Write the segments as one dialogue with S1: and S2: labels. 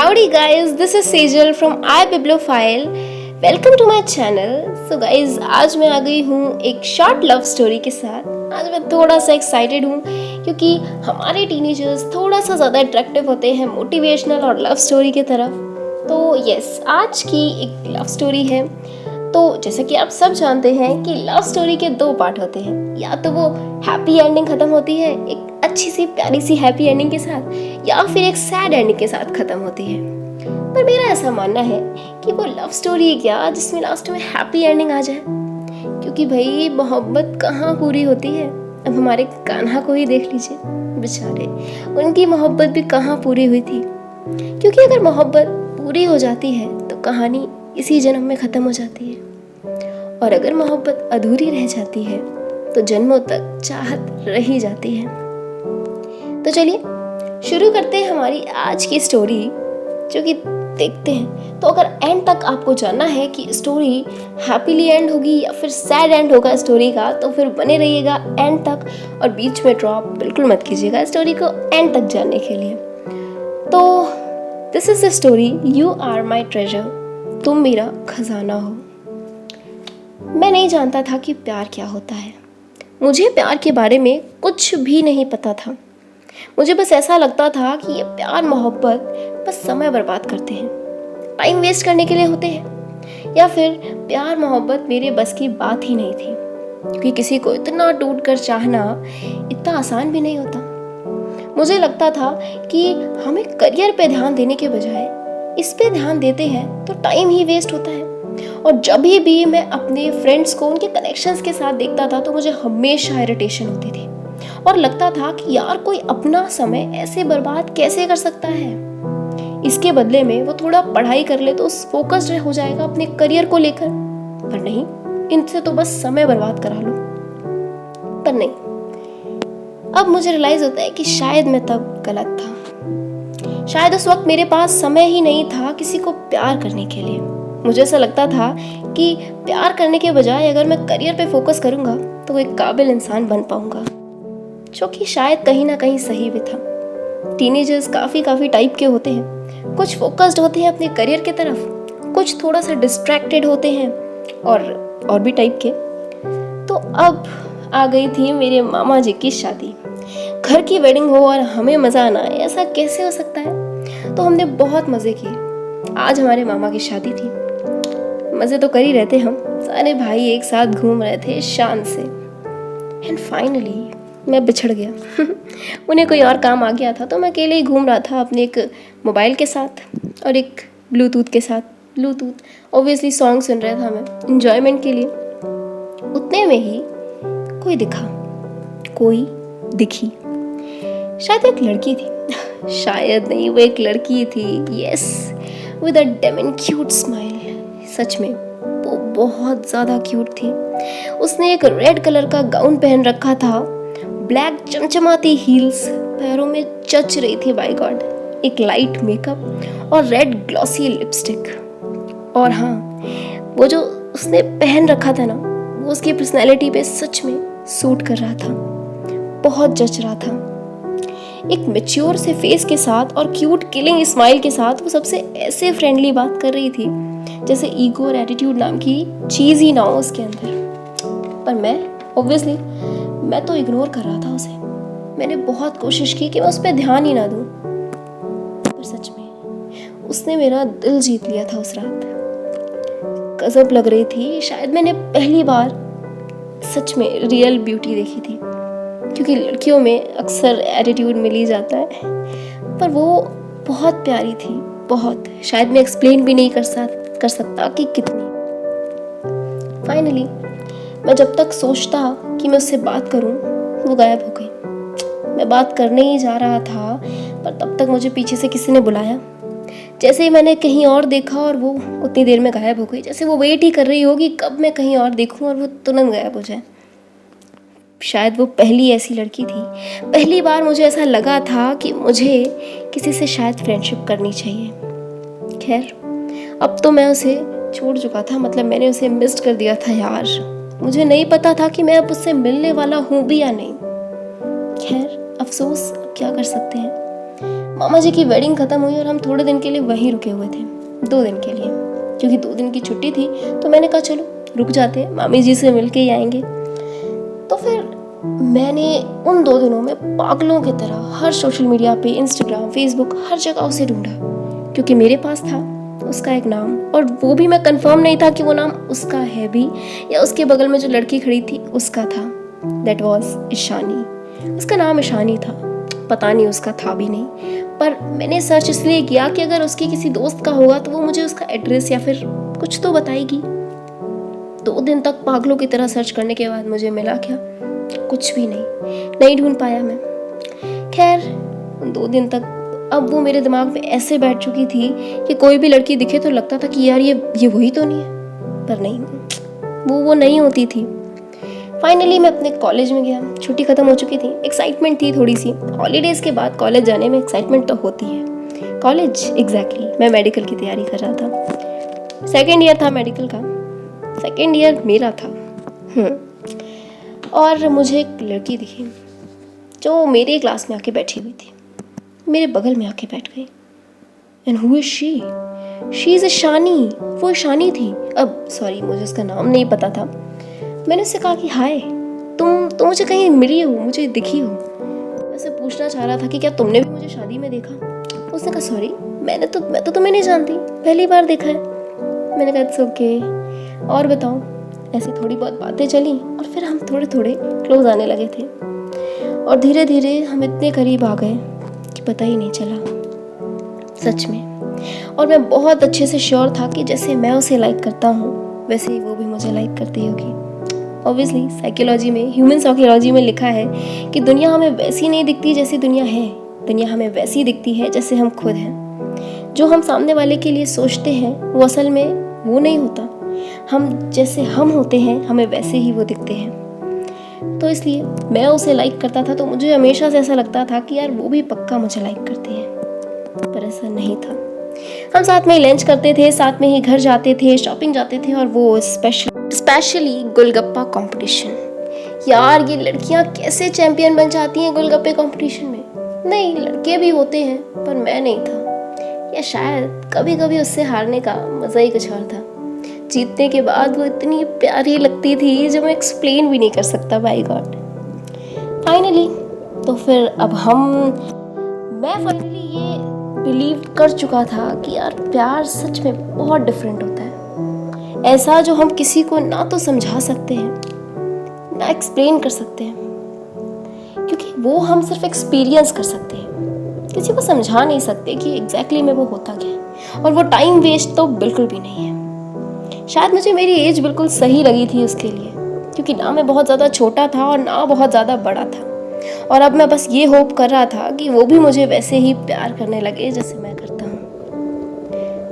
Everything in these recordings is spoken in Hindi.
S1: Howdy guys, this is Sejal from iBibliophile. Welcome to my channel. So guys, आज मैं आ गई हूँ एक शॉर्ट लव स्टोरी के साथ. आज मैं थोड़ा सा एक्साइटेड हूँ क्योंकि हमारे टीनेजर्स थोड़ा सा ज़्यादा अट्रैक्टिव होते हैं मोटिवेशनल और लव स्टोरी की तरफ. तो यस, आज की एक लव स्टोरी है. तो जैसा कि आप सब जानते हैं कि लव स्टोरी के दो पार्ट होते हैं. या तो वो हैप्पी एंडिंग ख़त्म होती है एक अच्छी सी प्यारी सी हैप्पी एंडिंग के साथ, या फिर एक सैड एंडिंग के साथ ख़त्म होती है. पर मेरा ऐसा मानना है कि वो लव स्टोरी है क्या जिसमें लास्ट में हैप्पी एंडिंग आ जाए. क्योंकि भाई मोहब्बत कहाँ पूरी होती है. अब हमारे कान्हा को ही देख लीजिए, बेचारे, उनकी मोहब्बत भी कहाँ पूरी हुई थी. क्योंकि अगर मोहब्बत पूरी हो जाती है तो कहानी इसी जन्म में ख़त्म हो जाती है, और अगर मोहब्बत अधूरी रह जाती है तो जन्मों तक चाहत रही जाती है. तो चलिए शुरू करते हैं हमारी आज की स्टोरी, जो कि देखते हैं. तो अगर एंड तक आपको जानना है कि स्टोरी हैप्पीली एंड होगी या फिर सैड एंड होगा स्टोरी का, तो फिर बने रहिएगा एंड तक, और बीच में ड्रॉप बिल्कुल मत कीजिएगा स्टोरी को एंड तक जानने के लिए. तो this is the story you are my treasure. तुम मेरा खजाना हो. मैं नहीं जानता था कि प्यार क्या होता है. मुझे प्यार के बारे में कुछ भी नहीं पता था. मुझे बस ऐसा लगता था कि ये प्यार मोहब्बत बस समय बर्बाद करते हैं, टाइम वेस्ट करने के लिए होते हैं, या फिर प्यार मोहब्बत मेरे बस की बात ही नहीं थी. क्योंकि किसी को इतना टूट कर चाहना इतना आसान भी नहीं होता. मुझे लगता था कि हमें करियर पे ध्यान देने के बजाय इस पे ध्यान देते हैं तो टाइम ही वेस्ट होता है. और जब भी मैं अपने फ्रेंड्स को उनके कनेक्शंस के साथ देखता था तो मुझे हमेशा इरिटेशन होती थी, और लगता था कि यार कोई अपना समय ऐसे बर्बाद कैसे कर सकता है. इसके बदले में वो थोड़ा पढ़ाई कर ले तो फोकस्ड हो जाएगा अपने करियर को लेकर. पर नहीं, इनसे तो बस समय बर्बाद करा लो. पर नहीं, अब मुझे रियलाइज होता है कि शायद मैं तब गलत था. शायद उस वक्त मेरे पास समय ही नहीं था किसी को प्यार करने के लिए. मुझे ऐसा लगता था कि प्यार करने के बजाय अगर मैं करियर पे फोकस करूंगा तो एक काबिल इंसान बन पाऊंगा, जो कि शायद कहीं ना कहीं सही भी था. टीनेजर्स काफ़ी टाइप के होते हैं. कुछ फोकस्ड होते हैं अपने करियर की तरफ, कुछ थोड़ा सा डिस्ट्रैक्टेड होते हैं, और भी टाइप के. तो अब आ गई थी मेरे मामा जी की शादी. घर की वेडिंग हो और हमें मज़ा आना, ऐसा कैसे हो सकता है. तो हमने बहुत मज़े किए. आज हमारे मामा की शादी थी. मज़े तो कर ही रहते हम. सारे भाई एक साथ घूम रहे थे शान से. एंड फाइनली मैं बिछड़ गया. उन्हें कोई और काम आ गया था, तो मैं अकेले ही घूम रहा था अपने एक मोबाइल के साथ और एक ब्लूटूथ के साथ. ब्लूटूथ ऑब्वियसली सॉन्ग सुन रहा था मैं इंजॉयमेंट के लिए. उतने में ही कोई दिखी. शायद एक लड़की थी. शायद नहीं, वो एक लड़की थी. Yes, with a damn cute smile. सच में वो बहुत ज़्यादा क्यूट थी. उसने एक रेड कलर का गाउन पहन रखा था, ब्लैक चमचमाती हील्स पैरों में चच रही थी. बाय गॉड, एक लाइट मेकअप और रेड ग्लॉसी लिपस्टिक. और हाँ, वो जो उसने पहन रखा था ना, वो उसकी पर्सनैलिटी पे सच में सूट कर रहा था, बहुत जच रहा था. एक मैच्योर से फेस के साथ और क्यूट किलिंग स्माइल के साथ वो सबसे ऐसे फ्रेंडली बात कर रही थी जैसे ईगो और एटीट्यूड नाम की चीज़ ही ना हो उसके अंदर. पर मैं तो इग्नोर कर रहा था उसे. मैंने बहुत कोशिश की कि मैं उस पर ध्यान ही ना दूं. पर सच में उसने मेरा दिल जीत लिया था उस रात. गजब लग रही थी. शायद मैंने पहली बार सच में रियल ब्यूटी देखी थी. क्योंकि लड़कियों में अक्सर एटीट्यूड मिल ही जाता है, पर वो बहुत प्यारी थी, बहुत. शायद मैं एक्सप्लेन भी नहीं कर सकता कि कितनी. फाइनली मैं जब तक सोचता कि मैं उससे बात करूं, वो गायब हो गई. मैं बात करने ही जा रहा था, पर तब तक मुझे पीछे से किसी ने बुलाया. जैसे ही मैंने कहीं और देखा और वो उतनी देर में गायब हो गई, जैसे वो वेट ही कर रही होगी कब मैं कहीं और देखूं और वो तुरंत गायब हो जाए. शायद वो पहली ऐसी लड़की थी. पहली बार मुझे ऐसा लगा था कि मुझे किसी से शायद फ्रेंडशिप करनी चाहिए. खैर, अब तो मैं उसे छोड़ चुका था. मतलब मैंने उसे मिस कर दिया था यार. मुझे नहीं पता था कि मैं अब उससे मिलने वाला हूँ भी या नहीं. खैर, अफसोस, अब क्या कर सकते हैं. मामा जी की वेडिंग ख़त्म हुई और हम थोड़े दिन के लिए वहीं रुके हुए थे, 2 दिन के लिए, क्योंकि 2 दिन की छुट्टी थी। तो मैंने कहा चलो रुक जाते हैं, मामी जी से मिल के ही आएंगे। तो फिर मैंने उन 2 दिनों में पागलों की तरह हर सोशल मीडिया पे, इंस्टाग्राम, फेसबुक, हर जगह उसे ढूंढा, क्योंकि मेरे पास था उसका एक नाम, और वो भी मैं कंफर्म नहीं था कि वो नाम उसका है भी या उसके बगल में जो लड़की खड़ी थी उसका था। That was Ishani. उसका नाम ईशानी था, पता नहीं उसका था भी नहीं, पर मैंने सर्च इसलिए किया कि अगर उसके किसी दोस्त का होगा तो वो मुझे उसका एड्रेस या फिर कुछ तो बताएगी। 2 दिन तक पागलों की तरह सर्च करने के बाद मुझे मिला क्या? कुछ भी नहीं ढूंढ पाया मैं। खैर 2 दिन तक अब वो मेरे दिमाग में ऐसे बैठ चुकी थी कि कोई भी लड़की दिखे तो लगता था कि यार ये वही तो नहीं है, पर नहीं, वो नहीं होती थी। फाइनली मैं अपने कॉलेज में गया, छुट्टी ख़त्म हो चुकी थी, एक्साइटमेंट थी थोड़ी सी। हॉलीडेज़ के बाद कॉलेज जाने में एक्साइटमेंट तो होती है। कॉलेज एग्जैक्टली मैं मेडिकल की तैयारी कर रहा था, 2nd ईयर था मेडिकल का, 2nd ईयर मेरा था। और मुझे एक लड़की दिखी जो मेरे क्लास में आके बैठी हुई थी, मेरे बगल में आके बैठ गई। And who is she? She is Ishani. वो ईशानी थी। अब सॉरी, मुझे उसका नाम नहीं पता था। मैंने उससे कहा कि हाय, तुम मुझे कहीं मिली हो, मुझे दिखी हो। वैसे पूछना चाह रहा था कि क्या तुमने भी मुझे शादी में देखा? उसने कहा सॉरी, मैं तो तुम्हें नहीं जानती, पहली बार देखा है। मैंने कहा इट्स ओके, और बताओ। ऐसी थोड़ी बहुत बातें चली और फिर हम थोड़े थोड़े क्लोज आने लगे थे, और धीरे धीरे हम इतने करीब आ गए कि पता ही नहीं चला, सच में। और मैं बहुत अच्छे से श्योर था कि जैसे मैं उसे लाइक करता हूँ वैसे ही वो भी मुझे लाइक करती होगी। ऑब्वियसली साइकोलॉजी में, ह्यूमन साइकोलॉजी में लिखा है कि दुनिया हमें वैसी नहीं दिखती जैसी दुनिया है, दुनिया हमें वैसी दिखती है जैसे हम खुद हैं। जो हम सामने वाले के लिए सोचते हैं वो असल में वो नहीं होता। हम जैसे हम होते हैं हमें वैसे ही वो दिखते हैं। तो इसलिए मैं उसे लाइक करता था, तो मुझे हमेशा से ऐसा लगता था कि यार वो भी पक्का मुझे लाइक करती है, पर ऐसा नहीं था। हम साथ में ही लंच करते थे, साथ में ही घर जाते थे, शॉपिंग जाते थे, और वो स्पेशली गोलगप्पा कंपटीशन। यार ये लड़कियां कैसे चैंपियन बन जाती हैं गोलगप्पे कंपटीशन में? नहीं, लड़के भी होते हैं, पर मैं नहीं था, या शायद कभी कभी उससे हारने का मज़ा ही कुछ और था। जीतने के बाद वो इतनी प्यारी लगती थी जो मैं एक्सप्लेन भी नहीं कर सकता, बाय गॉड। फाइनली तो फिर अब मैं फाइनली ये बिलीव कर चुका था कि यार प्यार सच में बहुत डिफरेंट होता है। ऐसा जो हम किसी को ना तो समझा सकते हैं ना एक्सप्लेन कर सकते हैं, क्योंकि वो हम सिर्फ एक्सपीरियंस कर सकते हैं, किसी को समझा नहीं सकते कि एग्जैक्टली में वो होता क्या है। और वो टाइम वेस्ट तो बिल्कुल भी नहीं है। शायद मुझे मेरी एज बिल्कुल सही लगी थी उसके लिए, क्योंकि ना मैं बहुत ज़्यादा छोटा था और ना बहुत ज़्यादा बड़ा था। और अब मैं बस ये होप कर रहा था कि वो भी मुझे वैसे ही प्यार करने लगे जैसे मैं करता हूँ।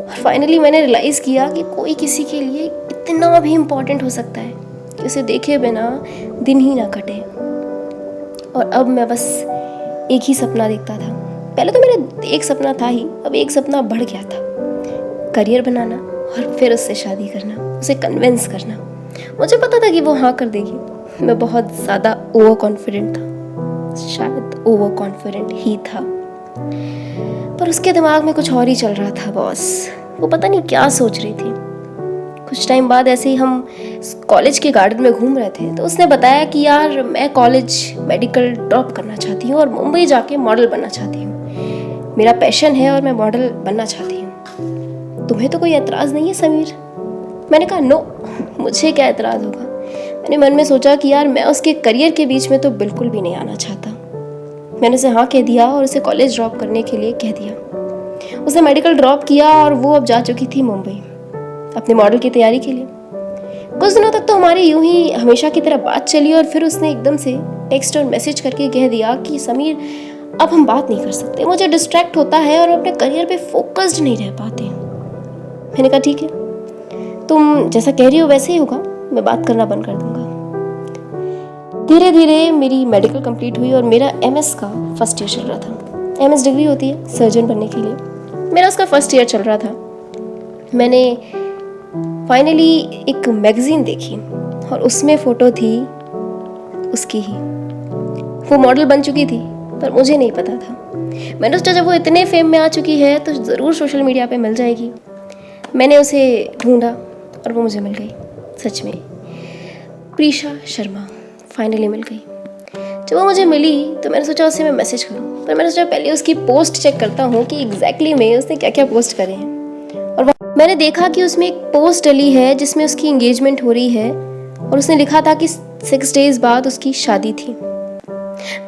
S1: और फाइनली मैंने रियलाइज़ किया कि कोई किसी के लिए इतना भी इम्पोर्टेंट हो सकता है कि उसे देखे बिना दिन ही ना कटे। और अब मैं बस एक ही सपना देखता था। पहले तो मेरा एक सपना था ही, अब एक सपना बढ़ गया था, करियर बनाना और फिर उससे शादी करना, उसे कन्विंस करना। मुझे पता था कि वो हाँ कर देगी। मैं बहुत ज़्यादा ओवर कॉन्फिडेंट था, शायद ओवर कॉन्फिडेंट ही था, पर उसके दिमाग में कुछ और ही चल रहा था बॉस। वो पता नहीं क्या सोच रही थी। कुछ टाइम बाद ऐसे ही हम कॉलेज के गार्डन में घूम रहे थे, तो उसने बताया कि यार मैं कॉलेज मेडिकल ड्रॉप करना चाहती हूँ और मुंबई जाके मॉडल बनना चाहती हूँ। मेरा पैशन है और मैं मॉडल बनना चाहती हूँ। तुम्हें तो कोई एतराज़ नहीं है समीर? मैंने कहा नो, मुझे क्या एतराज़ होगा। मैंने मन में सोचा कि यार मैं उसके करियर के बीच में तो बिल्कुल भी नहीं आना चाहता। मैंने उसे हाँ कह दिया और उसे कॉलेज ड्रॉप करने के लिए कह दिया। उसने मेडिकल ड्रॉप किया और वो अब जा चुकी थी मुंबई अपने मॉडल की तैयारी के लिए। कुछ दिनों तक तो हमारी यूं ही हमेशा की तरह बात चली, और फिर उसने एकदम से टेक्स्ट और मैसेज करके कह दिया कि समीर अब हम बात नहीं कर सकते, मुझे डिस्ट्रैक्ट होता है और अपने करियर पे फोकस्ड नहीं रह पाते। मैंने कहा ठीक है, तुम जैसा कह रही हो वैसे ही होगा, मैं बात करना बंद कर दूंगा। धीरे धीरे मेरी मेडिकल कंप्लीट हुई और मेरा एमएस का फर्स्ट ईयर चल रहा था। एमएस डिग्री होती है सर्जन बनने के लिए, मेरा उसका फर्स्ट ईयर चल रहा था। मैंने फाइनली एक मैगजीन देखी और उसमें फ़ोटो थी उसकी ही। वो मॉडल बन चुकी थी, पर मुझे नहीं पता था। मैंने सोचा जब वो इतने फेम में आ चुकी है तो ज़रूर सोशल मीडिया पे मिल जाएगी। मैंने उसे ढूंढा और वो मुझे मिल गई। सच में प्रीशा शर्मा फाइनली मिल गई। जब वो मुझे मिली तो मैंने सोचा उसे मैं मैसेज करूं, पर मैंने सोचा पहले उसकी पोस्ट चेक करता हूँ कि एग्जैक्टली में उसने क्या क्या पोस्ट करे हैं। और मैंने देखा कि उसमें एक पोस्ट डली है जिसमें उसकी एंगेजमेंट हो रही है और उसने लिखा था कि 6 डेज बाद उसकी शादी थी।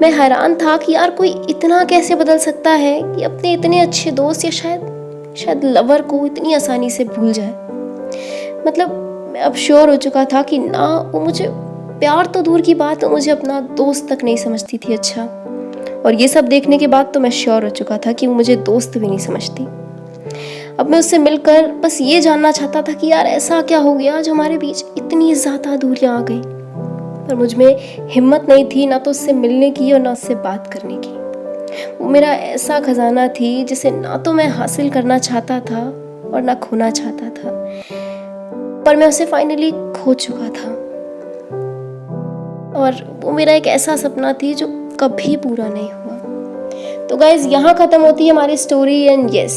S1: मैं हैरान था कि यार कोई इतना कैसे बदल सकता है कि अपने इतने अच्छे दोस्त या शायद लवर को इतनी आसानी से भूल जाए। मतलब मैं अब श्योर हो चुका था कि ना वो मुझे प्यार तो दूर की बात, वो मुझे अपना दोस्त तक नहीं समझती थी। अच्छा, और ये सब देखने के बाद तो मैं श्योर हो चुका था कि वो मुझे दोस्त भी नहीं समझती। अब मैं उससे मिलकर बस ये जानना चाहता था कि यार ऐसा क्या हो गया जो हमारे बीच इतनी ज़्यादा दूरियां आ गई। पर मुझ में हिम्मत नहीं थी ना तो उससे मिलने की और ना उससे बात करने की। वो मेरा ऐसा खजाना थी जिसे ना तो मैं हासिल करना चाहता था और ना खोना चाहता था, पर मैं उसे फाइनली खो चुका था। और वो मेरा एक ऐसा सपना थी जो कभी पूरा नहीं हुआ। तो गाइज यहाँ ख़त्म होती है हमारी स्टोरी। एंड यस,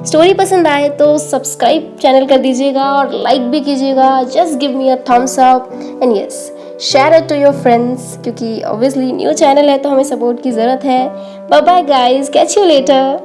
S1: स्टोरी पसंद आए तो सब्सक्राइब चैनल कर दीजिएगा और लाइक भी कीजिएगा। Just give me a thumbs up and yes share it to your friends, क्योंकि ऑब्वियसली न्यू चैनल है तो हमें सपोर्ट की ज़रूरत है। Bye bye guys, catch you letter.